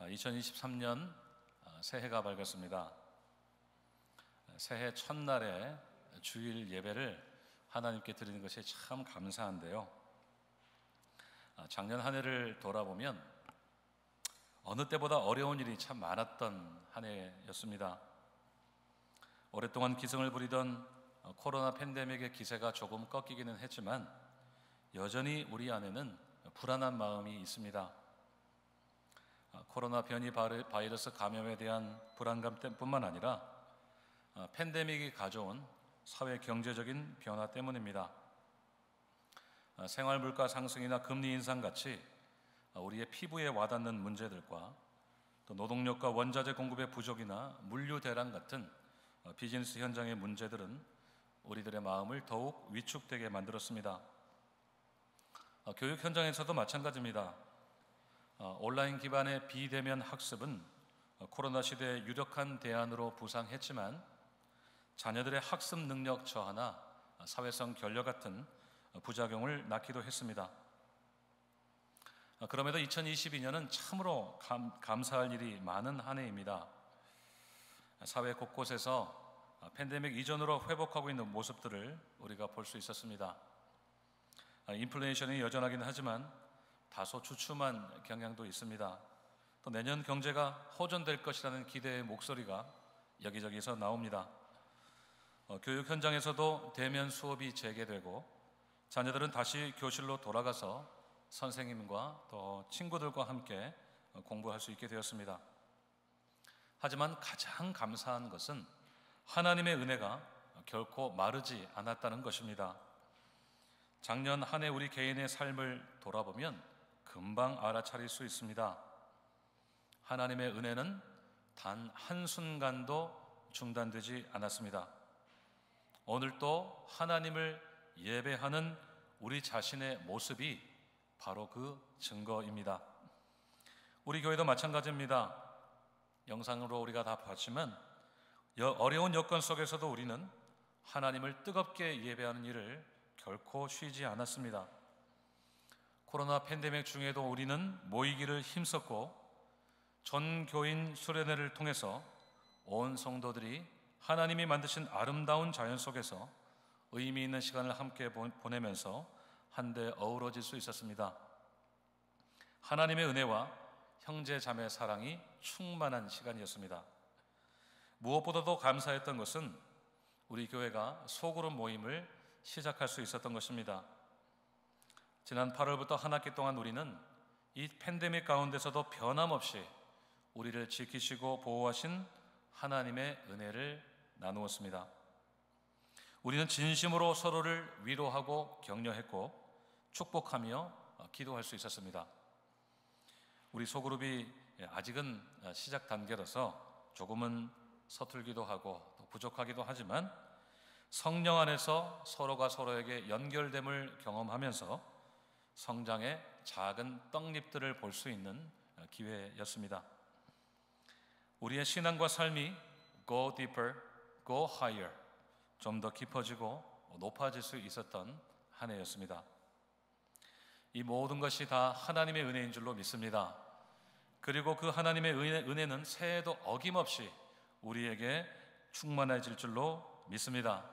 2023년 새해가 밝았습니다. 새해 첫날에 주일 예배를 하나님께 드리는 것이 참 감사한데요. 작년 한 해를 돌아보면 어느 때보다 어려운 일이 참 많았던 한 해였습니다. 오랫동안 기승을 부리던 코로나 팬데믹의 기세가 조금 꺾이기는 했지만 여전히 우리 안에는 불안한 마음이 있습니다. 코로나 변이 바이러스 감염에 대한 불안감 뿐만 아니라 팬데믹이 가져온 사회 경제적인 변화 때문입니다. 생활 물가 상승이나 금리 인상 같이 우리의 피부에 와닿는 문제들과 또 노동력과 원자재 공급의 부족이나 물류 대란 같은 비즈니스 현장의 문제들은 우리들의 마음을 더욱 위축되게 만들었습니다. 교육 현장에서도 마찬가지입니다. 온라인 기반의 비대면 학습은 코로나 시대의 유력한 대안으로 부상했지만 자녀들의 학습 능력 저하나 사회성 결여 같은 부작용을 낳기도 했습니다. 그럼에도 2022년은 참으로 감사할 일이 많은 한 해입니다. 사회 곳곳에서 팬데믹 이전으로 회복하고 있는 모습들을 우리가 볼 수 있었습니다. 인플레이션이 여전하긴 하지만 다소 주춤한 경향도 있습니다. 또 내년 경제가 호전될 것이라는 기대의 목소리가 여기저기서 나옵니다. 교육 현장에서도 대면 수업이 재개되고 자녀들은 다시 교실로 돌아가서 선생님과 또 친구들과 함께 공부할 수 있게 되었습니다. 하지만 가장 감사한 것은 하나님의 은혜가 결코 마르지 않았다는 것입니다. 작년 한 해 우리 개인의 삶을 돌아보면 금방 알아차릴 수 있습니다. 하나님의 은혜는 단 한순간도 중단되지 않았습니다. 오늘도 하나님을 예배하는 우리 자신의 모습이 바로 그 증거입니다. 우리 교회도 마찬가지입니다. 영상으로 우리가 다 봤지만 어려운 여건 속에서도 우리는 하나님을 뜨겁게 예배하는 일을 결코 쉬지 않았습니다. 코로나 팬데믹 중에도 우리는 모이기를 힘썼고 전 교인 수련회를 통해서 온 성도들이 하나님이 만드신 아름다운 자연 속에서 의미 있는 시간을 함께 보내면서 한데 어우러질 수 있었습니다. 하나님의 은혜와 형제 자매 사랑이 충만한 시간이었습니다. 무엇보다도 감사했던 것은 우리 교회가 소그룹 모임을 시작할 수 있었던 것입니다. 지난 8월부터 한 학기 동안 우리는 이 팬데믹 가운데서도 변함없이 우리를 지키시고 보호하신 하나님의 은혜를 나누었습니다. 우리는 진심으로 서로를 위로하고 격려했고 축복하며 기도할 수 있었습니다. 우리 소그룹이 아직은 시작 단계라서 조금은 서툴기도 하고 또 부족하기도 하지만 성령 안에서 서로가 서로에게 연결됨을 경험하면서 성장의 작은 떡잎들을 볼 수 있는 기회였습니다. 우리의 신앙과 삶이 go deeper, go higher, 좀 더 깊어지고 높아질 수 있었던 한 해였습니다. 이 모든 것이 다 하나님의 은혜인 줄로 믿습니다. 그리고 그 하나님의 은혜는 새해에도 어김없이 우리에게 충만해질 줄로 믿습니다.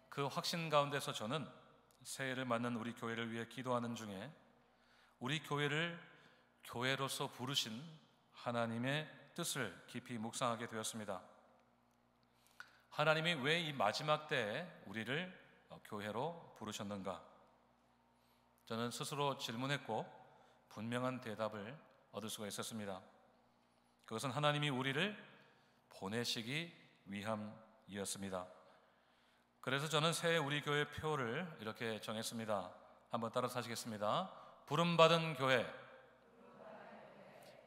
그 확신 가운데서 저는 새해를 맞는 우리 교회를 위해 기도하는 중에 우리 교회를 교회로서 부르신 하나님의 뜻을 깊이 묵상하게 되었습니다. 하나님이 왜 이 마지막 때에 우리를 교회로 부르셨는가? 저는 스스로 질문했고 분명한 대답을 얻을 수가 있었습니다. 그것은 하나님이 우리를 보내시기 위함이었습니다. 그래서 저는 새해 우리 교회 표를 이렇게 정했습니다. 한번 따라서 하시겠습니다. 부름받은 교회,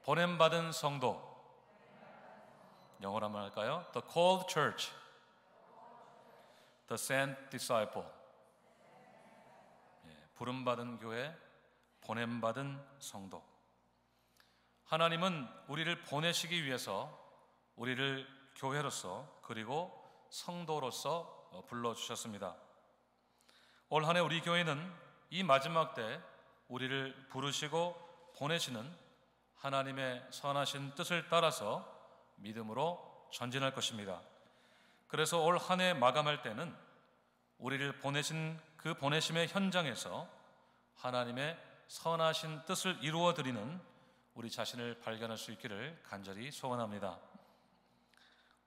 보냄받은 성도. 영어로 한번 할까요? The called church, the sent disciple. 부름받은 교회, 보냄받은 성도. 하나님은 우리를 보내시기 위해서 우리를 교회로서 그리고 성도로서 불러주셨습니다. 올 한 해 우리 교회는 이 마지막 때 우리를 부르시고 보내시는 하나님의 선하신 뜻을 따라서 믿음으로 전진할 것입니다. 그래서 올 한 해 마감할 때는 우리를 보내신 그 보내심의 현장에서 하나님의 선하신 뜻을 이루어 드리는 우리 자신을 발견할 수 있기를 간절히 소원합니다.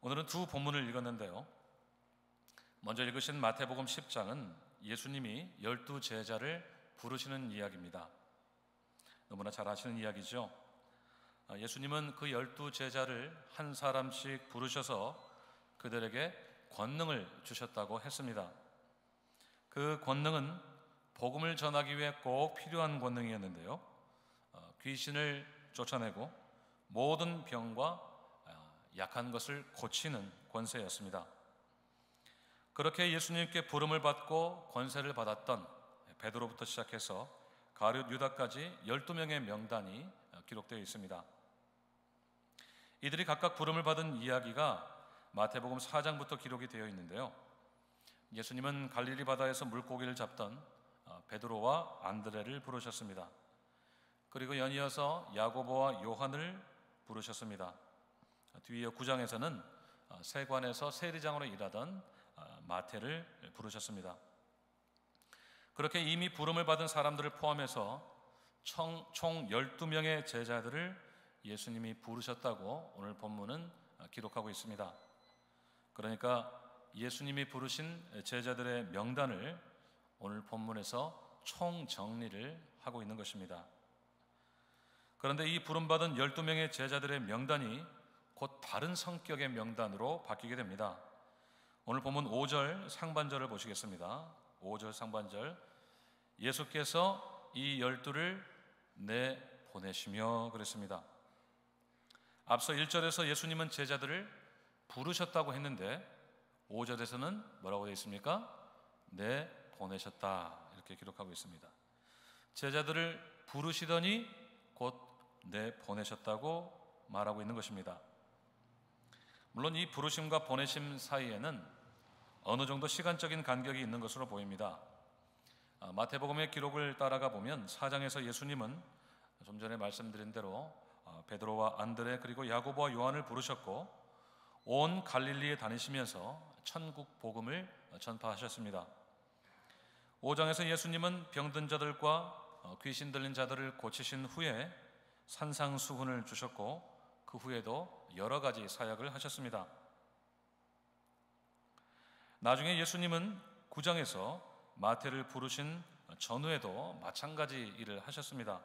오늘은 두 본문을 읽었는데요. 먼저 읽으신 마태복음 10장은 예수님이 12 제자를 부르시는 이야기입니다. 너무나 잘 아시는 이야기죠. 예수님은 그 12 제자를 한 사람씩 부르셔서 그들에게 권능을 주셨다고 했습니다. 그 권능은 복음을 전하기 위해 꼭 필요한 권능이었는데요. 귀신을 쫓아내고 모든 병과 약한 것을 고치는 권세였습니다. 그렇게 예수님께 부름을 받고 권세를 받았던 베드로부터 시작해서 가룟 유다까지 12명의 명단이 기록되어 있습니다. 이들이 각각 부름을 받은 이야기가 마태복음 4장부터 기록이 되어 있는데요. 예수님은 갈릴리 바다에서 물고기를 잡던 베드로와 안드레를 부르셨습니다. 그리고 연이어서 야고보와 요한을 부르셨습니다. 뒤이어 9장에서는 세관에서 세리장으로 일하던 마태를 부르셨습니다. 그렇게 이미 부름을 받은 사람들을 포함해서 총 12명의 제자들을 예수님이 부르셨다고 오늘 본문은 기록하고 있습니다. 그러니까 예수님이 부르신 제자들의 명단을 오늘 본문에서 총정리를 하고 있는 것입니다. 그런데 이 부름받은 12명의 제자들의 명단이 곧 다른 성격의 명단으로 바뀌게 됩니다. 오늘 본문 5절 상반절을 보시겠습니다. 5절 상반절, 예수께서 이 12를 내보내시며 그랬습니다. 앞서 1절에서 예수님은 제자들을 부르셨다고 했는데 5절에서는 뭐라고 되어 있습니까? 내보내셨다 이렇게 기록하고 있습니다. 제자들을 부르시더니 곧 내보내셨다고 말하고 있는 것입니다. 물론 이 부르심과 보내심 사이에는 어느 정도 시간적인 간격이 있는 것으로 보입니다. 마태복음의 기록을 따라가 보면 4장에서 예수님은 좀 전에 말씀드린 대로 베드로와 안드레 그리고 야고보와 요한을 부르셨고 온 갈릴리에 다니시면서 천국 복음을 전파하셨습니다. 5장에서 예수님은 병든 자들과 귀신 들린 자들을 고치신 후에 산상수훈을 주셨고 그 후에도 여러 가지 사역을 하셨습니다. 나중에 예수님은 9장에서 마태를 부르신 전후에도 마찬가지 일을 하셨습니다.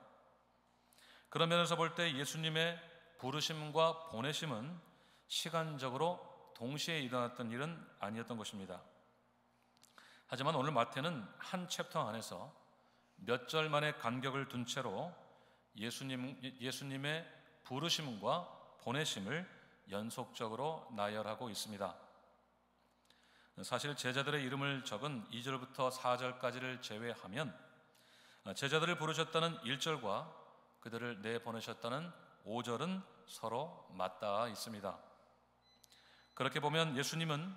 그런 면에서 볼 때 예수님의 부르심과 보내심은 시간적으로 동시에 일어났던 일은 아니었던 것입니다. 하지만 오늘 마태는 한 챕터 안에서 몇 절만의 간격을 둔 채로 예수님의 부르심과 보내심을 연속적으로 나열하고 있습니다. 사실 제자들의 이름을 적은 2절부터 4절까지를 제외하면 제자들을 부르셨다는 1절과 그들을 내보내셨다는 5절은 서로 맞닿아 있습니다. 그렇게 보면 예수님은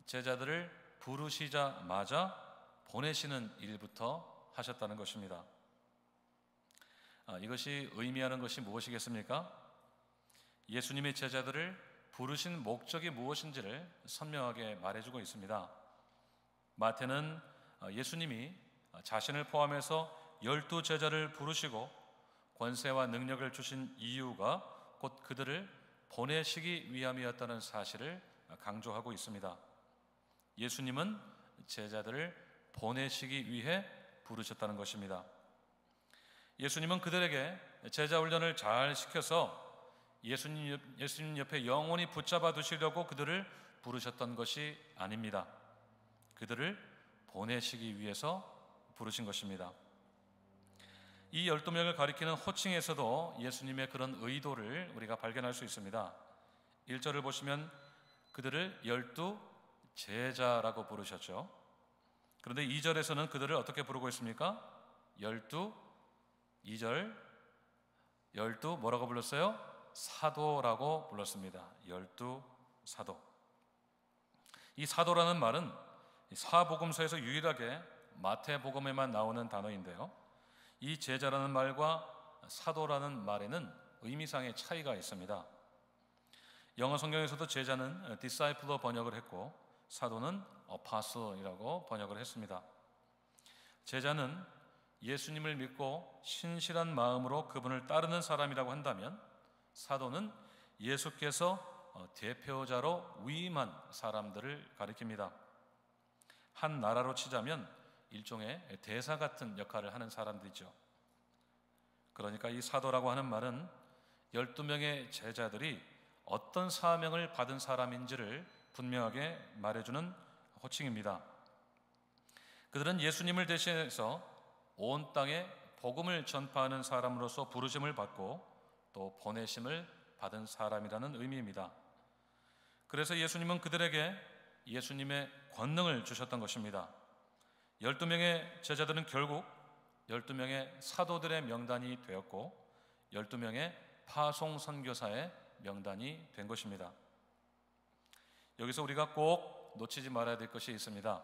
제자들을 부르시자마자 보내시는 일부터 하셨다는 것입니다. 이것이 의미하는 것이 무엇이겠습니까? 예수님의 제자들을 부르신 목적이 무엇인지를 선명하게 말해주고 있습니다. 마태는 예수님이 자신을 포함해서 12 제자를 부르시고 권세와 능력을 주신 이유가 곧 그들을 보내시기 위함이었다는 사실을 강조하고 있습니다. 예수님은 제자들을 보내시기 위해 부르셨다는 것입니다. 예수님은 그들에게 제자 훈련을 잘 시켜서 예수님 옆에 영원히 붙잡아 두시려고 그들을 부르셨던 것이 아닙니다. 그들을 보내시기 위해서 부르신 것입니다. 이 12명을 가리키는 호칭에서도 예수님의 그런 의도를 우리가 발견할 수 있습니다. 1절을 보시면 그들을 12 제자라고 부르셨죠. 그런데 2절에서는 그들을 어떻게 부르고 있습니까? 12, 2절 12 뭐라고 불렀어요? 사도라고 불렀습니다. 12 사도. 이 사도라는 말은 사복음서에서 유일하게 마태복음에만 나오는 단어인데요. 이 제자라는 말과 사도라는 말에는 의미상의 차이가 있습니다. 영어 성경에서도 제자는 disciple로 번역을 했고 사도는 apostle이라고 번역을 했습니다. 제자는 예수님을 믿고 신실한 마음으로 그분을 따르는 사람이라고 한다면, 사도는 예수께서 대표자로 위임한 사람들을 가리킵니다. 한 나라로 치자면 일종의 대사 같은 역할을 하는 사람들이죠. 그러니까 이 사도라고 하는 말은 12명의 제자들이 어떤 사명을 받은 사람인지를 분명하게 말해주는 호칭입니다. 그들은 예수님을 대신해서 온 땅에 복음을 전파하는 사람으로서 부르심을 받고 또 보내심을 받은 사람이라는 의미입니다. 그래서 예수님은 그들에게 예수님의 권능을 주셨던 것입니다. 12명의 제자들은 결국 12명의 사도들의 명단이 되었고 12명의 파송 선교사의 명단이 된 것입니다. 여기서 우리가 꼭 놓치지 말아야 될 것이 있습니다.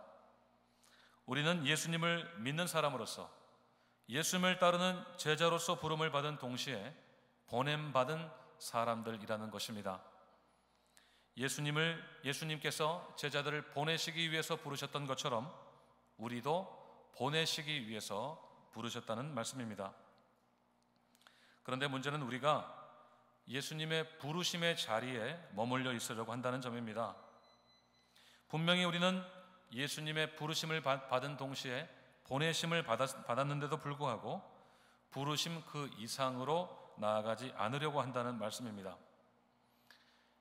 우리는 예수님을 믿는 사람으로서, 예수님을 따르는 제자로서 부름을 받은 동시에 보냄받은 사람들이라는 것입니다. 예수님께서 제자들을 보내시기 위해서 부르셨던 것처럼 우리도 보내시기 위해서 부르셨다는 말씀입니다. 그런데 문제는 우리가 예수님의 부르심의 자리에 머물러 있으려고 한다는 점입니다. 분명히 우리는 예수님의 부르심을 받은 동시에 보내심을 받았는데도 불구하고 부르심 그 이상으로 나아가지 않으려고 한다는 말씀입니다.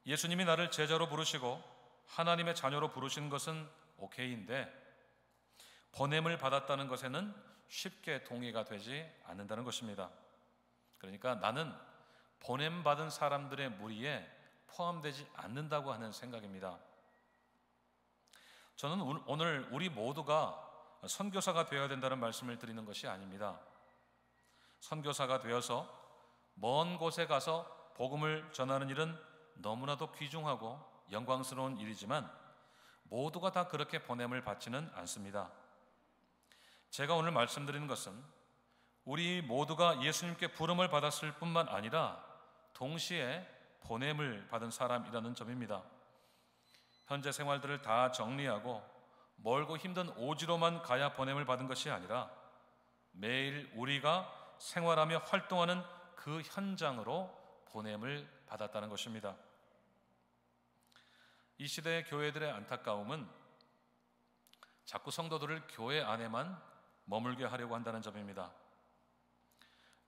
예수님이 나를 제자로 부르시고 하나님의 자녀로 부르신 것은 오케이인데 보냄을 받았다는 것에는 쉽게 동의가 되지 않는다는 것입니다. 그러니까 나는 보냄받은 사람들의 무리에 포함되지 않는다고 하는 생각입니다. 저는 오늘 우리 모두가 선교사가 되어야 된다는 말씀을 드리는 것이 아닙니다. 선교사가 되어서 먼 곳에 가서 복음을 전하는 일은 너무나도 귀중하고 영광스러운 일이지만 모두가 다 그렇게 보냄을 받지는 않습니다. 제가 오늘 말씀드리는 것은 우리 모두가 예수님께 부름을 받았을 뿐만 아니라 동시에 보냄을 받은 사람이라는 점입니다. 현재 생활들을 다 정리하고 멀고 힘든 오지로만 가야 보냄을 받은 것이 아니라 매일 우리가 생활하며 활동하는 그 현장으로 보냄을 받았다는 것입니다. 이 시대의 교회들의 안타까움은 자꾸 성도들을 교회 안에만 머물게 하려고 한다는 점입니다.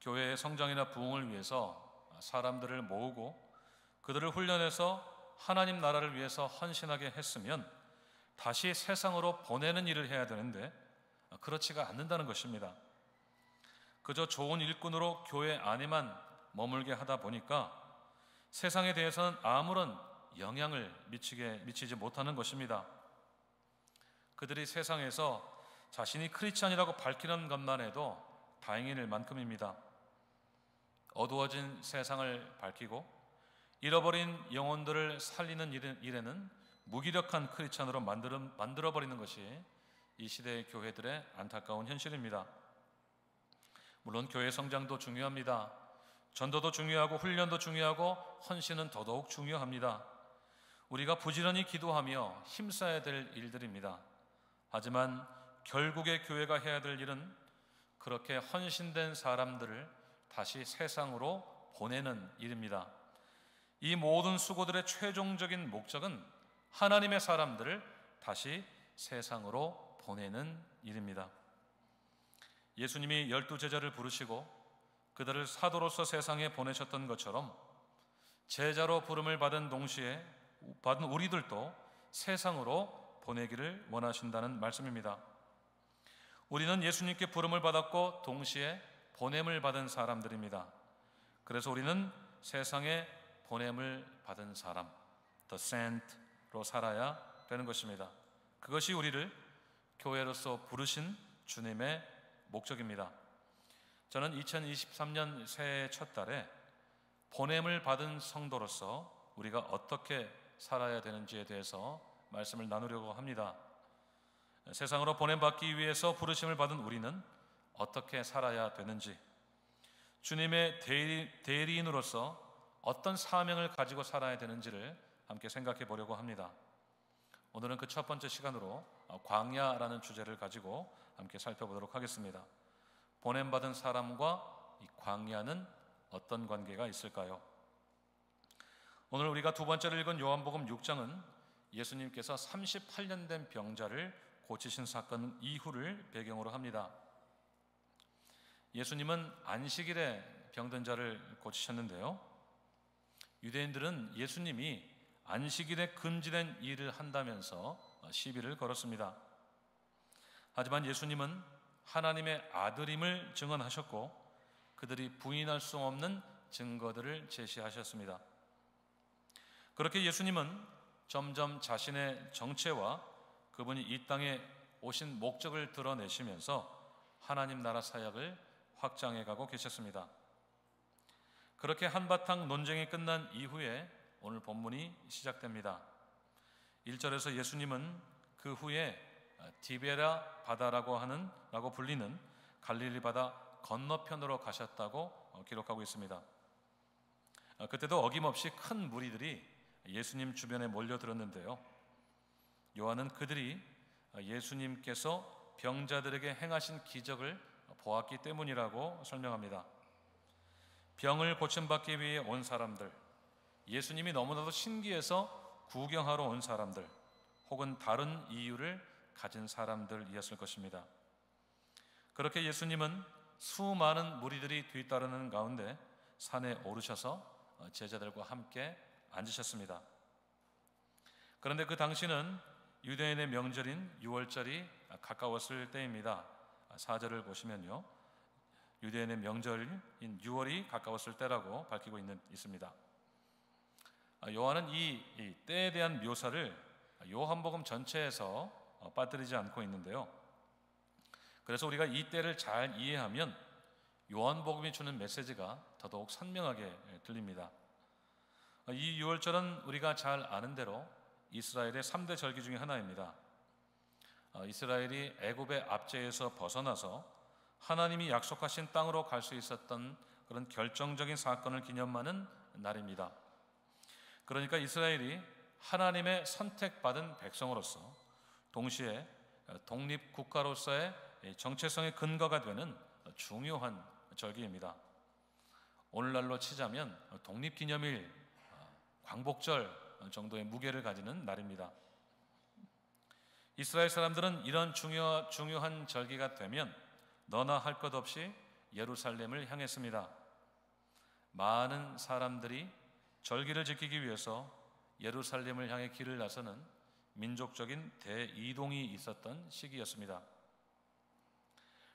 교회의 성장이나 부흥을 위해서 사람들을 모으고 그들을 훈련해서 하나님 나라를 위해서 헌신하게 했으면 다시 세상으로 보내는 일을 해야 되는데 그렇지가 않는다는 것입니다. 그저 좋은 일꾼으로 교회 안에만 머물게 하다 보니까 세상에 대해서는 아무런 영향을 미치지 못하는 것입니다. 그들이 세상에서 자신이 크리스찬이라고 밝히는 것만 해도 다행일 만큼입니다. 어두워진 세상을 밝히고 잃어버린 영혼들을 살리는 일에는 무기력한 크리스찬으로 만들어버리는 것이 이 시대의 교회들의 안타까운 현실입니다. 물론 교회 성장도 중요합니다. 전도도 중요하고 훈련도 중요하고 헌신은 더더욱 중요합니다. 우리가 부지런히 기도하며 힘써야 될 일들입니다. 하지만 결국에 교회가 해야 될 일은 그렇게 헌신된 사람들을 다시 세상으로 보내는 일입니다. 이 모든 수고들의 최종적인 목적은 하나님의 사람들을 다시 세상으로 보내는 일입니다. 예수님이 12제자를 부르시고 그들을 사도로서 세상에 보내셨던 것처럼 제자로 부름을 받은 동시에 받은 우리들도 세상으로 보내기를 원하신다는 말씀입니다. 우리는 예수님께 부름을 받았고 동시에 보냄을 받은 사람들입니다. 그래서 우리는 세상에 보냄을 받은 사람, the sent로 살아야 되는 것입니다. 그것이 우리를 교회로서 부르신 주님의 목적입니다. 저는 2023년 새해 첫 달에 보냄을 받은 성도로서 우리가 어떻게 살아야 되는지에 대해서 말씀을 나누려고 합니다. 세상으로 보냄받기 위해서 부르심을 받은 우리는 어떻게 살아야 되는지, 주님의 대리인으로서 어떤 사명을 가지고 살아야 되는지를 함께 생각해 보려고 합니다. 오늘은 그 첫 번째 시간으로 광야라는 주제를 가지고 함께 살펴보도록 하겠습니다. 보냄받은 사람과 이 광야는 어떤 관계가 있을까요? 오늘 우리가 두 번째로 읽은 요한복음 6장은 예수님께서 38년 된 병자를 고치신 사건 이후를 배경으로 합니다. 예수님은 안식일에 병든 자를 고치셨는데요, 유대인들은 예수님이 안식일에 금지된 일을 한다면서 시비를 걸었습니다. 하지만 예수님은 하나님의 아들임을 증언하셨고 그들이 부인할 수 없는 증거들을 제시하셨습니다. 그렇게 예수님은 점점 자신의 정체와 그분이 이 땅에 오신 목적을 드러내시면서 하나님 나라 사역을 확장해 가고 계셨습니다. 그렇게 한바탕 논쟁이 끝난 이후에 오늘 본문이 시작됩니다. 1절에서 예수님은 그 후에 디베라 바다라고 불리는 갈릴리 바다 건너편으로 가셨다고 기록하고 있습니다. 그때도 어김없이 큰 무리들이 예수님 주변에 몰려들었는데요, 요한은 그들이 예수님께서 병자들에게 행하신 기적을 보았기 때문이라고 설명합니다. 병을 고침받기 위해 온 사람들, 예수님이 너무나도 신기해서 구경하러 온 사람들, 혹은 다른 이유를 가진 사람들이었을 것입니다. 그렇게 예수님은 수많은 무리들이 뒤따르는 가운데 산에 오르셔서 제자들과 함께 앉으셨습니다. 그런데 그 당시는 유대인의 명절인 유월절이 가까웠을 때입니다. 4절을 보시면요, 유대인의 명절인 유월이 가까웠을 때라고 밝히고 있습니다. 요한은 이 때에 대한 묘사를 요한복음 전체에서 빠뜨리지 않고 있는데요, 그래서 우리가 이 때를 잘 이해하면 요한복음이 주는 메시지가 더더욱 선명하게 들립니다. 이 유월절은 우리가 잘 아는 대로 이스라엘의 3대 절기 중에 하나입니다. 이스라엘이 애굽의 압제에서 벗어나서 하나님이 약속하신 땅으로 갈 수 있었던 그런 결정적인 사건을 기념하는 날입니다. 그러니까 이스라엘이 하나님의 선택받은 백성으로서 동시에 독립국가로서의 정체성의 근거가 되는 중요한 절기입니다. 오늘날로 치자면 독립기념일, 광복절 정도의 무게를 가지는 날입니다. 이스라엘 사람들은 이런 중요한 절기가 되면 너나 할 것 없이 예루살렘을 향했습니다. 많은 사람들이 절기를 지키기 위해서 예루살렘을 향해 길을 나서는 민족적인 대이동이 있었던 시기였습니다.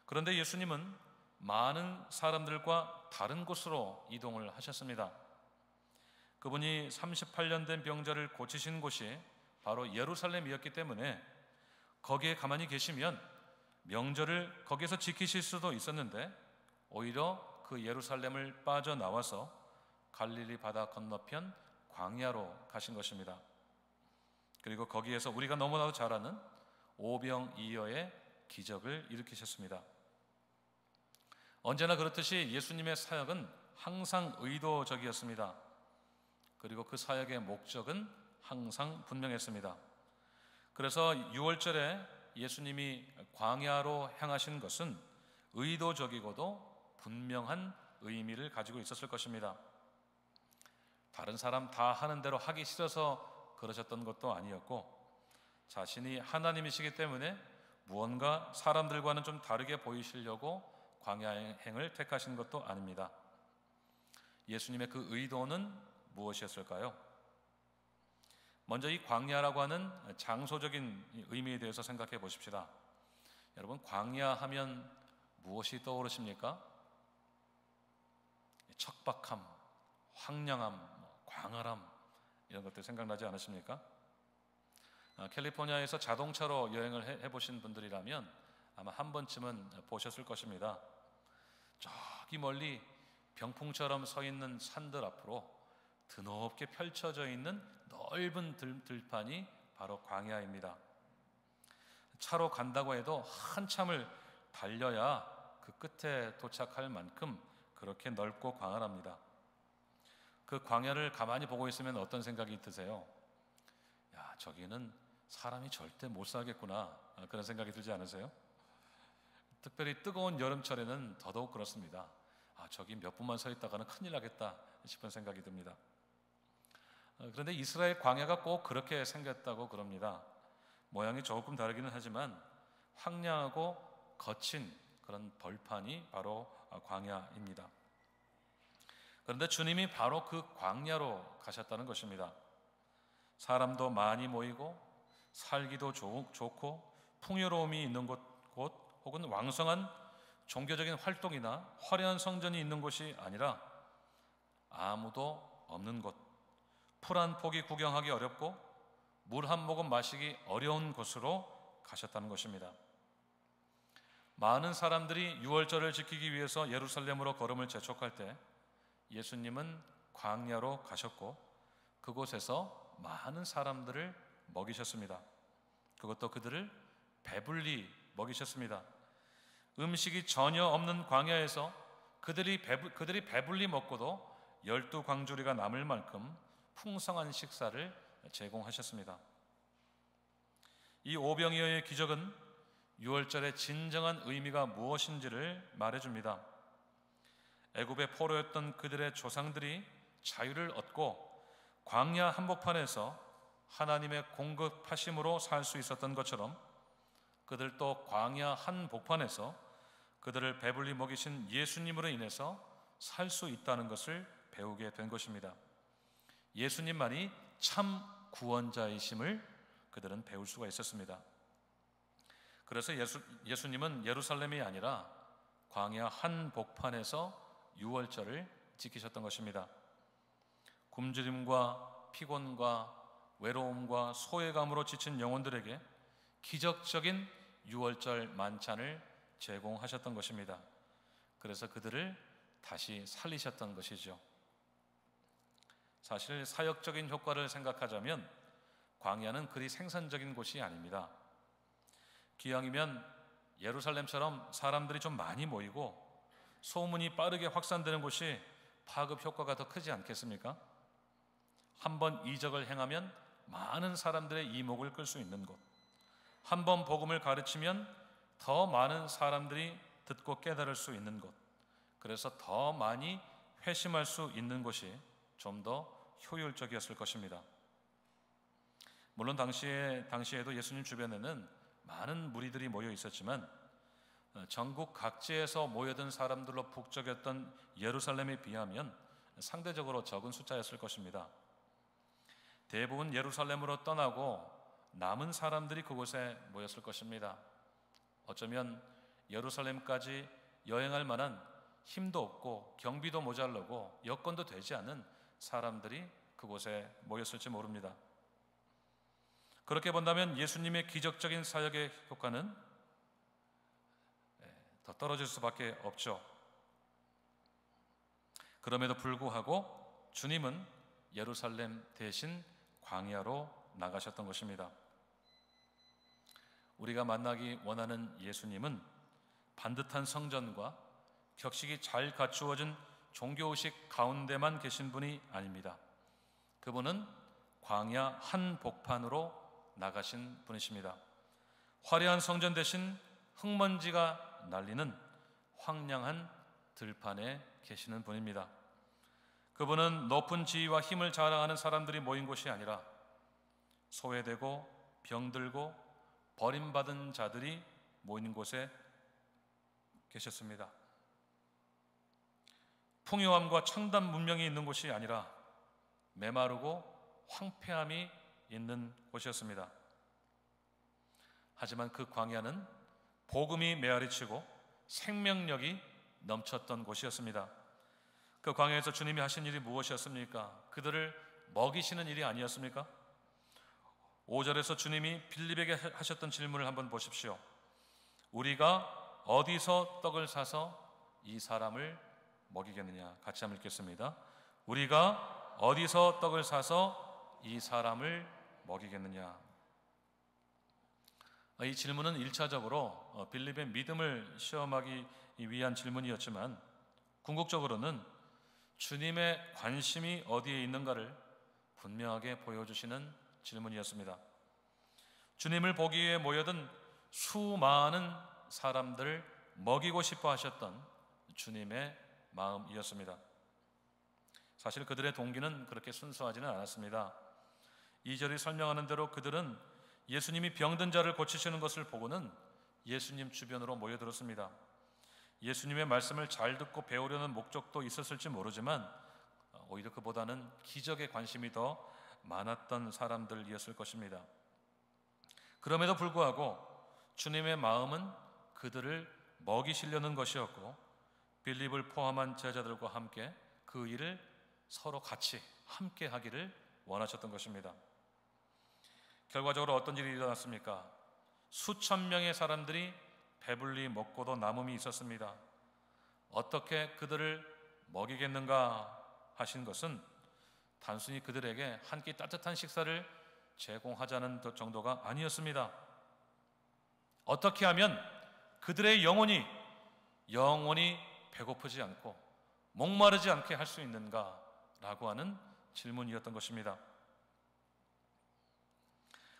그런데 예수님은 많은 사람들과 다른 곳으로 이동을 하셨습니다. 그분이 38년 된 병자를 고치신 곳이 바로 예루살렘이었기 때문에 거기에 가만히 계시면 명절을 거기서 지키실 수도 있었는데 오히려 그 예루살렘을 빠져나와서 갈릴리 바다 건너편 광야로 가신 것입니다. 그리고 거기에서 우리가 너무나도 잘 아는 오병이어의 기적을 일으키셨습니다. 언제나 그렇듯이 예수님의 사역은 항상 의도적이었습니다. 그리고 그 사역의 목적은 항상 분명했습니다. 그래서 6월절에 예수님이 광야로 향하신 것은 의도적이고도 분명한 의미를 가지고 있었을 것입니다. 다른 사람 다 하는 대로 하기 싫어서 그러셨던 것도 아니었고, 자신이 하나님이시기 때문에 무언가 사람들과는 좀 다르게 보이시려고 광야행을 택하신 것도 아닙니다. 예수님의 그 의도는 무엇이었을까요? 먼저 이 광야라고 하는 장소적인 의미에 대해서 생각해 보십시다. 여러분, 광야하면 무엇이 떠오르십니까? 척박함, 황량함, 광활함, 이런 것들 생각나지 않으십니까? 캘리포니아에서 자동차로 여행을 해보신 분들이라면 아마 한 번쯤은 보셨을 것입니다. 저기 멀리 병풍처럼 서 있는 산들 앞으로 드높게 펼쳐져 있는 넓은 들판이 바로 광야입니다. 차로 간다고 해도 한참을 달려야 그 끝에 도착할 만큼 그렇게 넓고 광활합니다. 그 광야를 가만히 보고 있으면 어떤 생각이 드세요? 야, 저기는 사람이 절대 못 살겠구나, 그런 생각이 들지 않으세요? 특별히 뜨거운 여름철에는 더더욱 그렇습니다. 저기 몇 분만 서 있다가는 큰일 나겠다 싶은 생각이 듭니다. 그런데 이스라엘 광야가 꼭 그렇게 생겼다고 그럽니다. 모양이 조금 다르기는 하지만 황량하고 거친 그런 벌판이 바로 광야입니다. 그런데 주님이 바로 그 광야로 가셨다는 것입니다. 사람도 많이 모이고 살기도 좋고 풍요로움이 있는 곳 혹은 왕성한 종교적인 활동이나 화려한 성전이 있는 곳이 아니라 아무도 없는 곳, 풀 한 포기 구경하기 어렵고 물 한 모금 마시기 어려운 곳으로 가셨다는 것입니다. 많은 사람들이 유월절을 지키기 위해서 예루살렘으로 걸음을 재촉할 때 예수님은 광야로 가셨고 그곳에서 많은 사람들을 먹이셨습니다. 그것도 그들을 배불리 먹이셨습니다. 음식이 전혀 없는 광야에서 그들이 배불리 먹고도 12광주리가 남을 만큼 풍성한 식사를 제공하셨습니다. 이 오병이어의 기적은 유월절의 진정한 의미가 무엇인지를 말해줍니다. 애굽의 포로였던 그들의 조상들이 자유를 얻고 광야 한복판에서 하나님의 공급하심으로 살 수 있었던 것처럼 그들도 광야 한복판에서 그들을 배불리 먹이신 예수님으로 인해서 살 수 있다는 것을 배우게 된 것입니다. 예수님만이 참 구원자이심을 그들은 배울 수가 있었습니다. 그래서 예수님은 예루살렘이 아니라 광야 한복판에서 유월절을 지키셨던 것입니다. 굶주림과 피곤과 외로움과 소외감으로 지친 영혼들에게 기적적인 유월절 만찬을 제공하셨던 것입니다. 그래서 그들을 다시 살리셨던 것이죠. 사실 사역적인 효과를 생각하자면 광야는 그리 생산적인 곳이 아닙니다. 기왕이면 예루살렘처럼 사람들이 좀 많이 모이고 소문이 빠르게 확산되는 곳이 파급 효과가 더 크지 않겠습니까? 한번 이적을 행하면 많은 사람들의 이목을 끌 수 있는 곳, 한번 복음을 가르치면 더 많은 사람들이 듣고 깨달을 수 있는 곳, 그래서 더 많이 회심할 수 있는 곳이 좀 더 효율적이었을 것입니다. 물론 당시에도 예수님 주변에는 많은 무리들이 모여 있었지만 전국 각지에서 모여든 사람들로 북적였던 예루살렘에 비하면 상대적으로 적은 숫자였을 것입니다. 대부분 예루살렘으로 떠나고 남은 사람들이 그곳에 모였을 것입니다. 어쩌면 예루살렘까지 여행할 만한 힘도 없고 경비도 모자르고 여건도 되지 않은 사람들이 그곳에 모였을지 모릅니다. 그렇게 본다면 예수님의 기적적인 사역의 효과는 더 떨어질 수밖에 없죠. 그럼에도 불구하고 주님은 예루살렘 대신 광야로 나가셨던 것입니다. 우리가 만나기 원하는 예수님은 반듯한 성전과 격식이 잘 갖추어진 종교의식 가운데만 계신 분이 아닙니다. 그분은 광야 한복판으로 나가신 분이십니다. 화려한 성전 대신 흙먼지가 날리는 황량한 들판에 계시는 분입니다. 그분은 높은 지위와 힘을 자랑하는 사람들이 모인 곳이 아니라 소외되고 병들고 버림받은 자들이 모이는 곳에 계셨습니다. 풍요함과 첨단 문명이 있는 곳이 아니라 메마르고 황폐함이 있는 곳이었습니다. 하지만 그 광야는 복음이 메아리치고 생명력이 넘쳤던 곳이었습니다. 그 광야에서 주님이 하신 일이 무엇이었습니까? 그들을 먹이시는 일이 아니었습니까? 5절에서 주님이 빌립에게 하셨던 질문을 한번 보십시오. 우리가 어디서 떡을 사서 이 사람을 먹이겠느냐? 같이 한번 읽겠습니다. 우리가 어디서 떡을 사서 이 사람을 먹이겠느냐? 이 질문은 1차적으로 빌립의 믿음을 시험하기 위한 질문이었지만 궁극적으로는 주님의 관심이 어디에 있는가를 분명하게 보여주시는 질문이었습니다. 주님을 보기 위해 모여든 수많은 사람들을 먹이고 싶어 하셨던 주님의 마음이었습니다. 사실 그들의 동기는 그렇게 순수하지는 않았습니다. 2절이 설명하는 대로 그들은 예수님이 병든 자를 고치시는 것을 보고는 예수님 주변으로 모여들었습니다. 예수님의 말씀을 잘 듣고 배우려는 목적도 있었을지 모르지만 오히려 그보다는 기적에 관심이 더 많았던 사람들이었을 것입니다. 그럼에도 불구하고 주님의 마음은 그들을 먹이시려는 것이었고, 빌립을 포함한 제자들과 함께 그 일을 서로 같이 함께 하기를 원하셨던 것입니다. 결과적으로 어떤 일이 일어났습니까? 수천 명의 사람들이 배불리 먹고도 남음이 있었습니다. 어떻게 그들을 먹이겠는가 하신 것은 단순히 그들에게 한 끼 따뜻한 식사를 제공하자는 정도가 아니었습니다. 어떻게 하면 그들의 영혼이 배고프지 않고 목마르지 않게 할 수 있는가라고 하는 질문이었던 것입니다.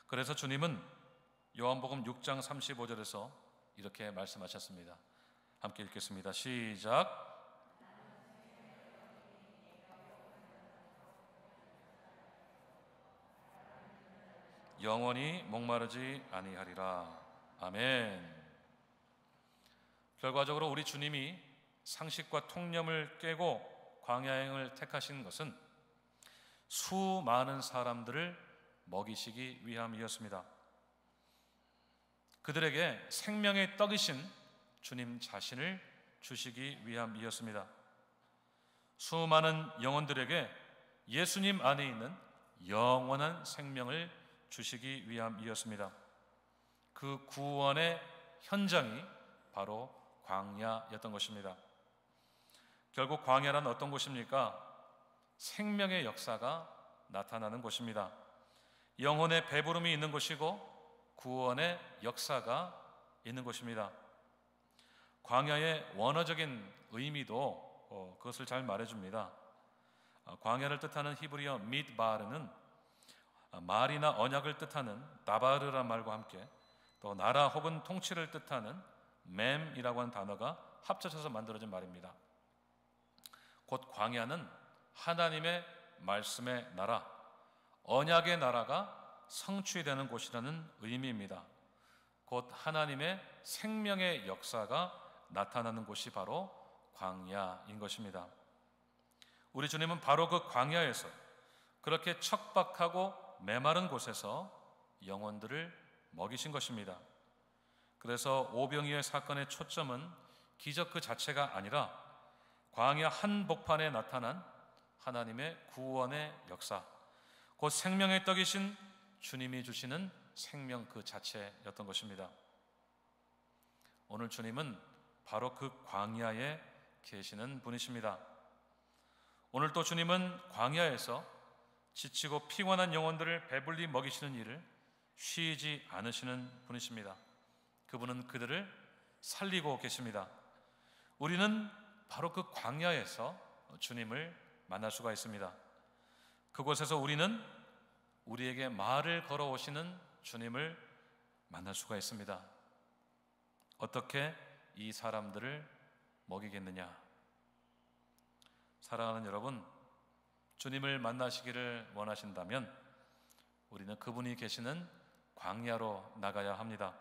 그래서 주님은 요한복음 6장 35절에서 이렇게 말씀하셨습니다. 함께 읽겠습니다. 시작. 영원히 목마르지 아니하리라. 아멘. 결과적으로 우리 주님이 상식과 통념을 깨고 광야여행을 택하신 것은 수많은 사람들을 먹이시기 위함이었습니다. 그들에게 생명의 떡이신 주님 자신을 주시기 위함이었습니다. 수많은 영혼들에게 예수님 안에 있는 영원한 생명을 주시기 위함이었습니다. 그 구원의 현장이 바로 광야였던 것입니다. 결국 광야란 어떤 곳입니까? 생명의 역사가 나타나는 곳입니다. 영혼의 배부름이 있는 곳이고 구원의 역사가 있는 곳입니다. 광야의 원어적인 의미도 그것을 잘 말해줍니다. 광야를 뜻하는 히브리어 mid바르는 말이나 언약을 뜻하는 다바르란 말과 함께 또 나라 혹은 통치를 뜻하는 맴이라고 하는 단어가 합쳐져서 만들어진 말입니다. 곧 광야는 하나님의 말씀의 나라, 언약의 나라가 성취되는 곳이라는 의미입니다. 곧 하나님의 생명의 역사가 나타나는 곳이 바로 광야인 것입니다. 우리 주님은 바로 그 광야에서 그렇게 척박하고 메마른 곳에서 영혼들을 먹이신 것입니다. 그래서 오병이어 사건의 초점은 기적 그 자체가 아니라 광야 한복판에 나타난 하나님의 구원의 역사, 곧 생명의 떡이신 주님이 주시는 생명 그 자체였던 것입니다. 오늘 주님은 바로 그 광야에 계시는 분이십니다. 오늘 또 주님은 광야에서 지치고 피곤한 영혼들을 배불리 먹이시는 일을 쉬지 않으시는 분이십니다. 그분은 그들을 살리고 계십니다. 우리는 바로 그 광야에서 주님을 만날 수가 있습니다. 그곳에서 우리는 우리에게 말을 걸어오시는 주님을 만날 수가 있습니다. 어떻게 이 사람들을 먹이겠느냐? 사랑하는 여러분, 주님을 만나시기를 원하신다면 우리는 그분이 계시는 광야로 나가야 합니다.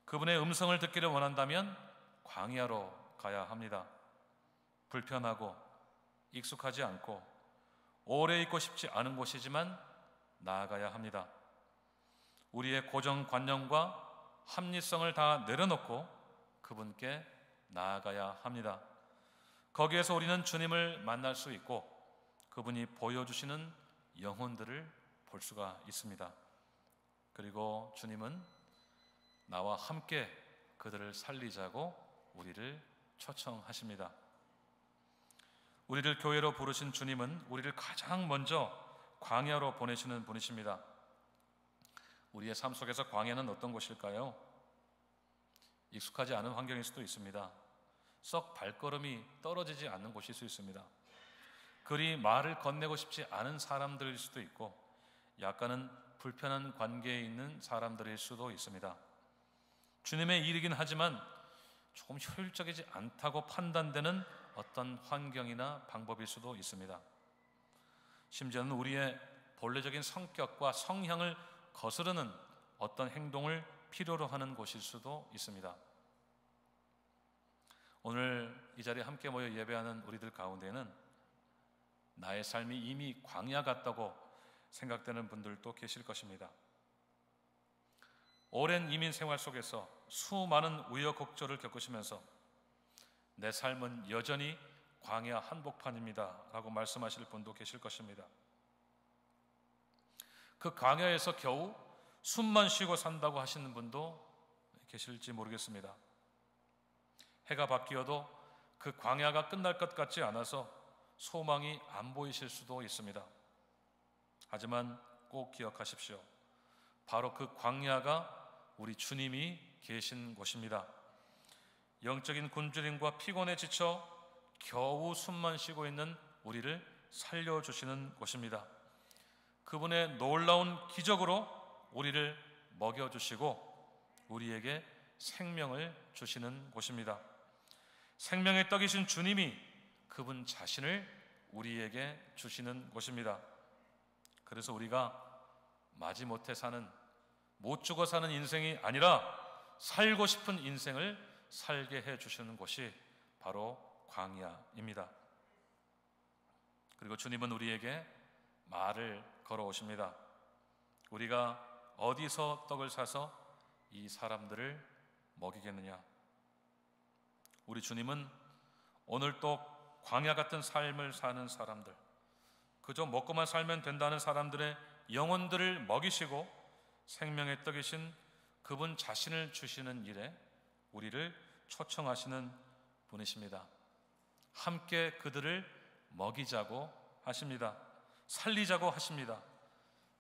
그분의 음성을 듣기를 원한다면 광야로 가야 합니다. 불편하고 익숙하지 않고 오래 있고 싶지 않은 곳이지만 나아가야 합니다. 우리의 고정관념과 합리성을 다 내려놓고 그분께 나아가야 합니다. 거기에서 우리는 주님을 만날 수 있고 그분이 보여주시는 영혼들을 볼 수가 있습니다. 그리고 주님은 나와 함께 그들을 살리자고 우리를 초청하십니다. 우리를 교회로 부르신 주님은 우리를 가장 먼저 광야로 보내시는 분이십니다. 우리의 삶 속에서 광야는 어떤 곳일까요? 익숙하지 않은 환경일 수도 있습니다. 썩 발걸음이 떨어지지 않는 곳일 수 있습니다. 그리 말을 건네고 싶지 않은 사람들일 수도 있고, 약간은 불편한 관계에 있는 사람들일 수도 있습니다. 주님의 일이긴 하지만 조금 효율적이지 않다고 판단되는 어떤 환경이나 방법일 수도 있습니다. 심지어는 우리의 본래적인 성격과 성향을 거스르는 어떤 행동을 필요로 하는 곳일 수도 있습니다. 오늘 이 자리에 함께 모여 예배하는 우리들 가운데는 나의 삶이 이미 광야 같다고 생각되는 분들도 계실 것입니다. 오랜 이민 생활 속에서 수많은 우여곡절을 겪으시면서 내 삶은 여전히 광야 한복판입니다 라고 말씀하실 분도 계실 것입니다. 그 광야에서 겨우 숨만 쉬고 산다고 하시는 분도 계실지 모르겠습니다. 해가 바뀌어도 그 광야가 끝날 것 같지 않아서 소망이 안 보이실 수도 있습니다. 하지만 꼭 기억하십시오. 바로 그 광야가 우리 주님이 계신 곳입니다. 영적인 굶주림과 피곤에 지쳐 겨우 숨만 쉬고 있는 우리를 살려주시는 곳입니다. 그분의 놀라운 기적으로 우리를 먹여주시고 우리에게 생명을 주시는 곳입니다. 생명의 떡이신 주님이 그분 자신을 우리에게 주시는 곳입니다. 그래서 우리가 마지못해 사는, 못 죽어 사는 인생이 아니라 살고 싶은 인생을 살게 해주시는 곳이 바로 광야입니다. 그리고 주님은 우리에게 말을 걸어오십니다. 우리가 어디서 떡을 사서 이 사람들을 먹이겠느냐? 우리 주님은 오늘 또 광야 같은 삶을 사는 사람들, 그저 먹고만 살면 된다는 사람들의 영혼들을 먹이시고 생명의 떡이신 그분 자신을 주시는 일에 우리를 초청하시는 분이십니다. 함께 그들을 먹이자고 하십니다. 살리자고 하십니다.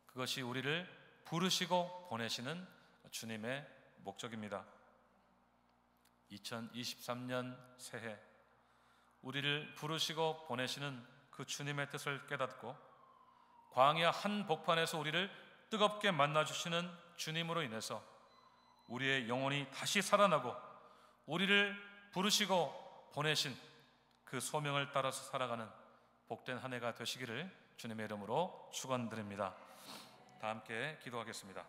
그것이 우리를 부르시고 보내시는 주님의 목적입니다. 2023년 새해 우리를 부르시고 보내시는 그 주님의 뜻을 깨닫고 광야 한 복판에서 우리를 뜨겁게 만나주시는 주님으로 인해서 우리의 영혼이 다시 살아나고 우리를 부르시고 보내신 그 소명을 따라서 살아가는 복된 한 해가 되시기를 주님의 이름으로 축원드립니다. 다 함께 기도하겠습니다.